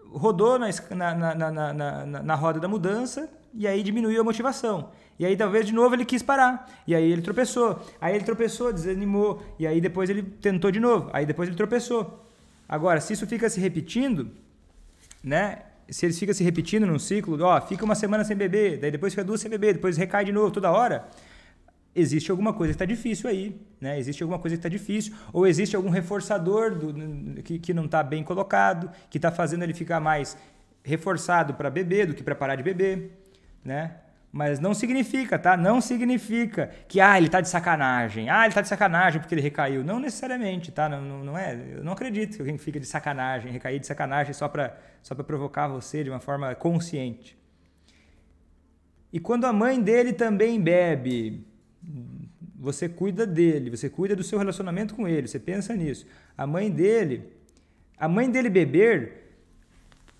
rodou na roda da mudança e aí diminuiu a motivação. E aí, talvez, de novo, ele quis parar. E aí, ele tropeçou. Aí, ele tropeçou, desanimou. E aí, depois, ele tentou de novo. Aí, depois, ele tropeçou. Agora, se isso fica se repetindo, né? Se ele fica se repetindo num ciclo, fica 1 semana sem beber, daí depois fica 2 sem beber, depois recai de novo toda hora, existe alguma coisa que está difícil aí, né? Existe alguma coisa que está difícil, ou existe algum reforçador que não está bem colocado, que está fazendo ele ficar mais reforçado para beber do que para parar de beber, né? Mas não significa, tá? Não significa que ele está de sacanagem. Ele está de sacanagem porque ele recaiu. Não necessariamente, tá? Não é. Eu não acredito que alguém fica de sacanagem, recair de sacanagem só para provocar você de uma forma consciente. E quando a mãe dele também bebe, você cuida dele, você cuida do seu relacionamento com ele, você pensa nisso. A mãe dele beber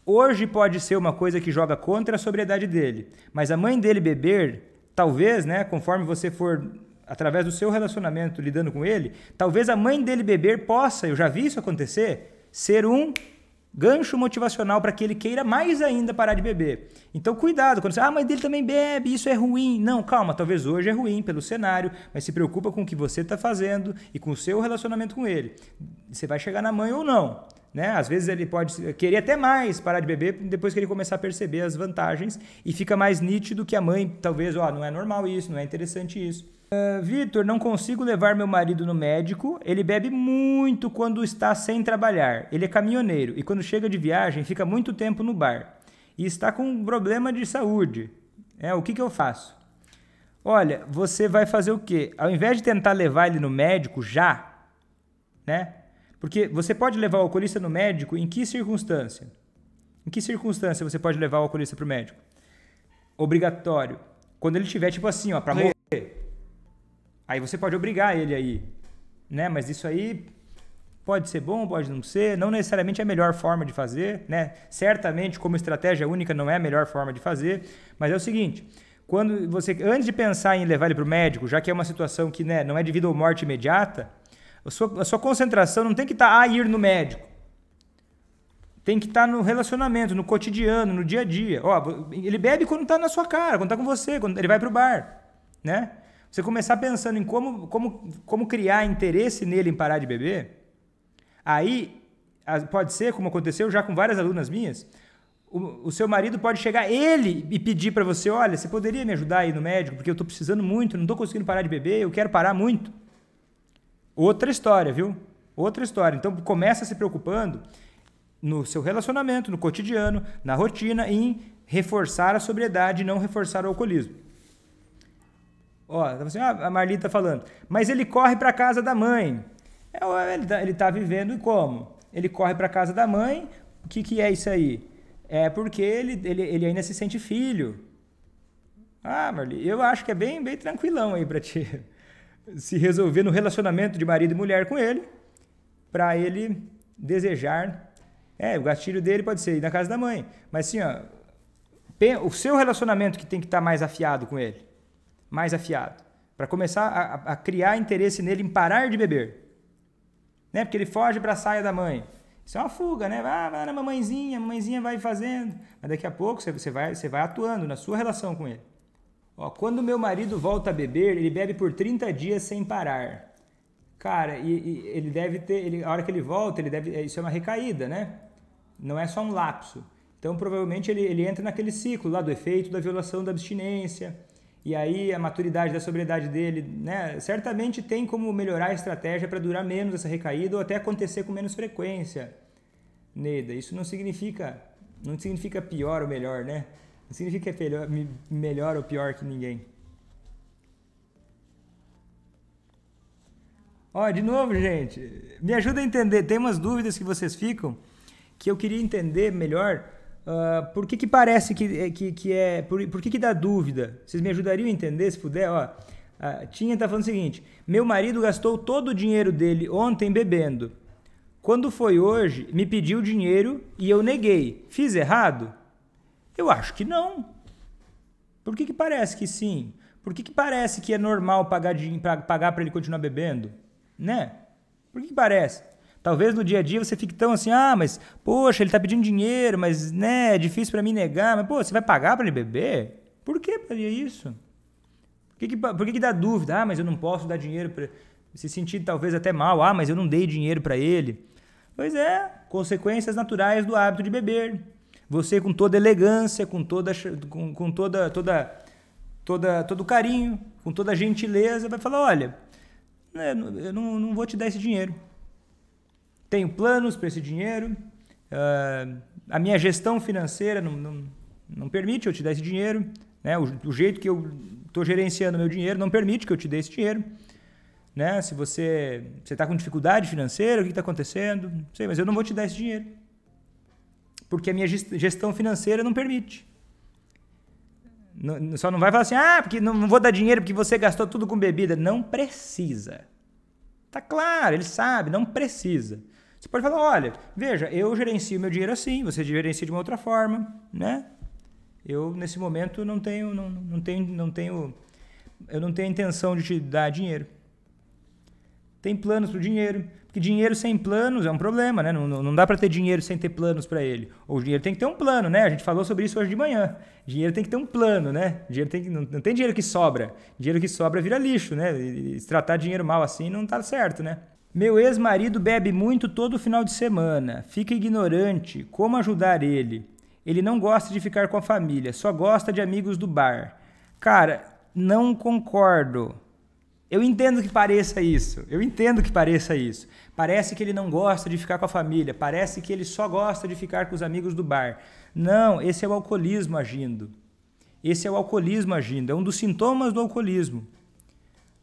hoje pode ser uma coisa que joga contra a sobriedade dele, mas a mãe dele beber, talvez, né, conforme você for, através do seu relacionamento lidando com ele, talvez a mãe dele beber possa, eu já vi isso acontecer, ser um gancho motivacional para que ele queira mais ainda parar de beber. Então, cuidado, quando você, a mãe dele também bebe, isso é ruim. Não, calma, talvez hoje é ruim pelo cenário, mas se preocupa com o que você está fazendo e com o seu relacionamento com ele. Você vai chegar na mãe ou não. Né? Às vezes ele pode querer até mais parar de beber depois que ele começar a perceber as vantagens e fica mais nítido que a mãe, talvez, não é normal isso, não é interessante isso. Vitor, não consigo levar meu marido no médico, ele bebe muito quando está sem trabalhar, ele é caminhoneiro e quando chega de viagem fica muito tempo no bar e está com um problema de saúde. O que eu faço? Olha, você vai fazer o quê? Ao invés de tentar levar ele no médico já, né? Porque você pode levar o alcoolista no médico em que circunstância? Em que circunstância você pode levar o alcoolista para o médico? Obrigatório. Quando ele estiver tipo assim, para morrer. Aí você pode obrigar ele aí. Né? Mas isso aí pode ser bom, pode não ser. Não necessariamente é a melhor forma de fazer. Né? Certamente, como estratégia única, não é a melhor forma de fazer. Mas é o seguinte, quando você, antes de pensar em levar ele para o médico, já que é uma situação que, né, não é de vida ou morte imediata, a sua concentração não tem que estar ir no médico. Tem que estar no relacionamento, no cotidiano, no dia a dia. Ele bebe quando está na sua cara, quando está com você, quando ele vai para o bar. Né? Você começar pensando em como criar interesse nele em parar de beber, aí pode ser, como aconteceu já com várias alunas minhas, o seu marido pode chegar ele e pedir para você, olha, você poderia me ajudar a ir no médico, porque eu estou precisando muito, não estou conseguindo parar de beber, eu quero parar muito. Outra história, viu? Outra história. Então, começa se preocupando no seu relacionamento, no cotidiano, na rotina, em reforçar a sobriedade e não reforçar o alcoolismo. A Marli está falando, mas ele corre para a casa da mãe. Ele está vivendo como? Ele corre para a casa da mãe, o que é isso aí? É porque ele ainda se sente filho. Marli, eu acho que é bem tranquilão aí para ti. Se resolver no relacionamento de marido e mulher com ele, para ele desejar, o gatilho dele pode ser ir na casa da mãe, mas assim, o seu relacionamento que tem que estar mais afiado com ele, mais afiado, para começar a criar interesse nele em parar de beber, né? Porque ele foge para a saia da mãe, isso é uma fuga, né? Vai na mamãezinha, a mamãezinha vai fazendo, mas daqui a pouco você vai atuando na sua relação com ele. Quando meu marido volta a beber, ele bebe por 30 dias sem parar. Cara, e ele deve ter, a hora que ele volta, isso é uma recaída, né? Não é só um lapso. Então, provavelmente, ele entra naquele ciclo lá do efeito da violação da abstinência. E aí, a maturidade da sobriedade dele, né? Certamente tem como melhorar a estratégia para durar menos essa recaída ou até acontecer com menos frequência. Neda, isso não significa pior ou melhor, né? Não significa que é melhor ou pior que ninguém. Ó, de novo, gente, me ajuda a entender. Tem umas dúvidas que vocês ficam que eu queria entender melhor. Por que parece que é... Por que dá dúvida? Vocês me ajudariam a entender, se puder? Ó, a Tinha tá falando o seguinte: meu marido gastou todo o dinheiro dele ontem bebendo. Quando foi hoje, me pediu dinheiro e eu neguei. Fiz errado? Eu acho que não. Por que parece que sim? Por que parece que é normal pagar para ele continuar bebendo? Né? Por que parece? Talvez no dia a dia você fique tão assim, mas poxa, ele tá pedindo dinheiro, mas né, é difícil para mim negar. Mas pô, você vai pagar para ele beber? Por que faria isso? Por que dá dúvida? Mas eu não posso dar dinheiro para... Se sentir talvez até mal. Mas eu não dei dinheiro para ele. Pois é, consequências naturais do hábito de beber. Você com toda elegância, com todo carinho, com toda gentileza, vai falar, olha, eu não vou te dar esse dinheiro. Tenho planos para esse dinheiro, a minha gestão financeira não permite eu te dar esse dinheiro, né? O jeito que eu estou gerenciando meu dinheiro não permite que eu te dê esse dinheiro. Né? Se você está com dificuldade financeira, o que está acontecendo? Não sei, mas eu não vou te dar esse dinheiro. Porque a minha gestão financeira não permite. Só não vai falar assim, porque não vou dar dinheiro porque você gastou tudo com bebida. Não precisa. Tá claro, ele sabe, não precisa. Você pode falar, olha, veja, eu gerencio meu dinheiro assim, você gerencia de uma outra forma, né? Eu, nesse momento, não tenho a intenção de te dar dinheiro. Tem planos para o dinheiro, porque dinheiro sem planos é um problema, né? Não dá para ter dinheiro sem ter planos para ele. Ou o dinheiro tem que ter um plano, né? A gente falou sobre isso hoje de manhã. Dinheiro tem que ter um plano, né? Não tem dinheiro que sobra. Dinheiro que sobra vira lixo, né? E se tratar dinheiro mal assim não tá certo, né? Meu ex-marido bebe muito todo final de semana. Fica ignorante. Como ajudar ele? Ele não gosta de ficar com a família, só gosta de amigos do bar. Cara, não concordo. Eu entendo que pareça isso. Parece que ele não gosta de ficar com a família. Parece que ele só gosta de ficar com os amigos do bar. Não, esse é o alcoolismo agindo. É um dos sintomas do alcoolismo.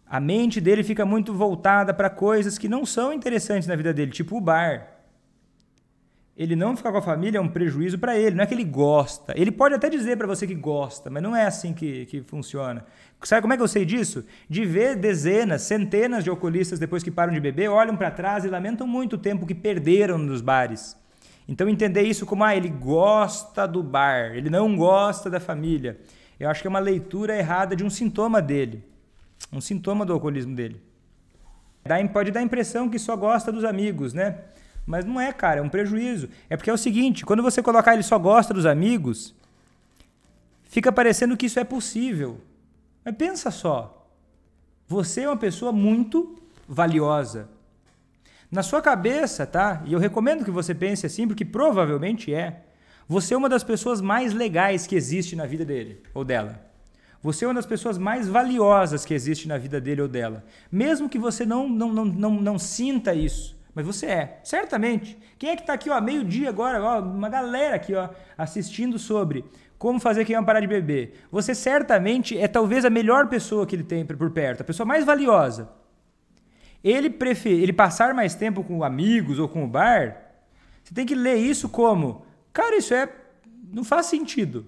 A mente dele fica muito voltada para coisas que não são interessantes na vida dele, tipo o bar. Ele não ficar com a família é um prejuízo para ele, não é que ele gosta. Ele pode até dizer para você que gosta, mas não é assim que funciona. Sabe como é que eu sei disso? De ver dezenas, centenas de alcoolistas depois que param de beber, olham para trás e lamentam muito o tempo que perderam nos bares. Então entender isso como, ele gosta do bar, ele não gosta da família. Eu acho que é uma leitura errada de um sintoma dele, um sintoma do alcoolismo dele. Pode dar a impressão que só gosta dos amigos, né? Mas não é, cara, é um prejuízo. É porque é o seguinte, quando você colocar ele só gosta dos amigos, fica parecendo que isso é possível. Mas pensa só, você é uma pessoa muito valiosa. Na sua cabeça, tá? E eu recomendo que você pense assim, porque provavelmente é. Você é uma das pessoas mais legais que existe na vida dele ou dela. Você é uma das pessoas mais valiosas que existe na vida dele ou dela. Mesmo que você não sinta isso. Mas você é, certamente. Quem é que está aqui, meio-dia agora, uma galera aqui, assistindo sobre como fazer quem parar de beber. Você certamente é talvez a melhor pessoa que ele tem por perto, a pessoa mais valiosa. Ele passar mais tempo com amigos ou com o bar, você tem que ler isso como, cara, não faz sentido.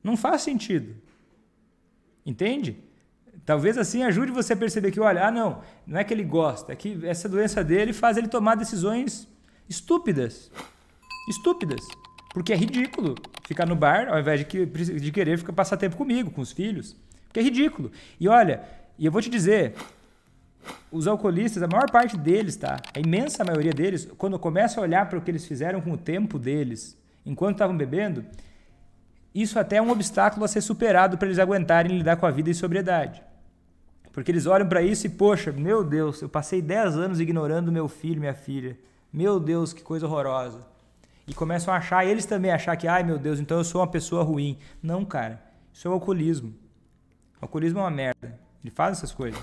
Não faz sentido. Entende? Talvez assim ajude você a perceber que, olha, não é que ele gosta, é que essa doença dele faz ele tomar decisões estúpidas. Estúpidas. Porque é ridículo ficar no bar ao invés de querer passar tempo comigo, com os filhos. Porque é ridículo. E olha, eu vou te dizer, os alcoolistas, a maior parte deles, tá? A imensa maioria deles, quando começa a olhar para o que eles fizeram com o tempo deles, enquanto estavam bebendo, isso até é um obstáculo a ser superado para eles aguentarem lidar com a vida em sobriedade. Porque eles olham para isso e, poxa, meu Deus, eu passei 10 anos ignorando meu filho, minha filha. Meu Deus, que coisa horrorosa. E começam a achar, eles também achar que, meu Deus, então eu sou uma pessoa ruim. Não, cara, isso é o alcoolismo. O alcoolismo é uma merda. Ele faz essas coisas.